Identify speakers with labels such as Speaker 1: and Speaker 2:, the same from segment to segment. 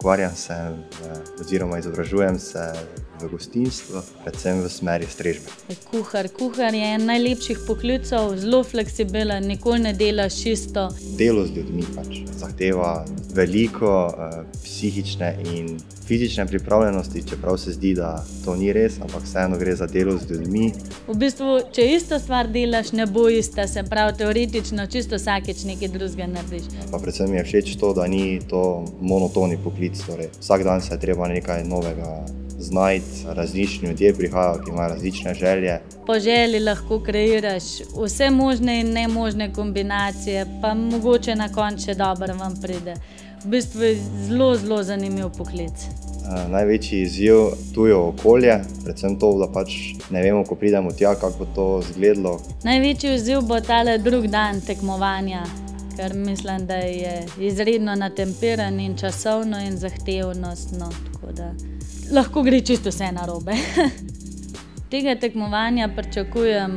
Speaker 1: Ukvarjam se oziroma izobražujem se v gostinstvu, predvsem v smeri strežbe.
Speaker 2: Kuhar je en najlepših poklicev, zelo fleksibilen, nikoli ne delaš čisto.
Speaker 1: Delo z ljudmi zahteva veliko psihične in fizične pripravljenosti, čeprav se zdi, da to ni res, ampak vseeno gre za delo z ljudmi.
Speaker 2: V bistvu, če isto stvar delaš, ne bo ista, se pravi teoretično čisto vsakič nekaj drugega narediš.
Speaker 1: Pa predvsem mi je všeč to, da ni to monotoni poklic, torej vsak dan se je treba nekaj novega znajti, različni ljudje prihajajo, ki imajo različne želje.
Speaker 2: Po želji lahko kreiraš vse možne in nemožne kombinacije, pa mogoče na koncu še dobro vam pride. V bistvu je zelo, zelo zanimiv poklic.
Speaker 1: Največji izziv tu je okolje, predvsem to, da pač ne vemo, ko pridemo tja, kako bo to izgledalo.
Speaker 2: Največji izziv bo tale drugi dan tekmovanja, ker mislim, da je izredno natempiran in časovno in zahtevnostno, tako da lahko gre čisto vse narobe. Tega tekmovanja pričakujem,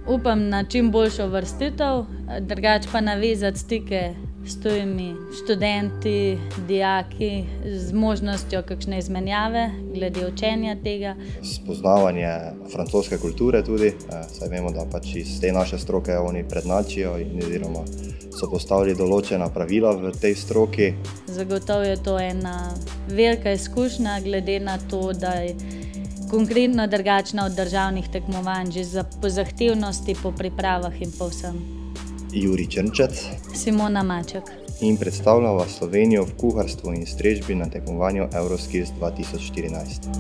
Speaker 2: upam, na čim boljšo uvrstitev, drugače pa navezati stike s tujimi študenti, dijaki, z možnostjo kakšne izmenjave glede učenja tega.
Speaker 1: Spoznavanje francoske kulture tudi, saj vemo, da pač iz te naše stroke oni prednjačijo in oziroma so postavili določena pravila v tej stroki.
Speaker 2: Zagotovo je to ena velika izkušnja, glede na to, da je konkretno drugačna od državnih tekmovanj, že po zahtevnosti, po pripravah in po vsem.
Speaker 1: Jurij Črnčec,
Speaker 2: Simona Maček.
Speaker 1: In predstavljava Slovenijo v kuharstvu in strežbi na tekmovanju Euroskills 2014.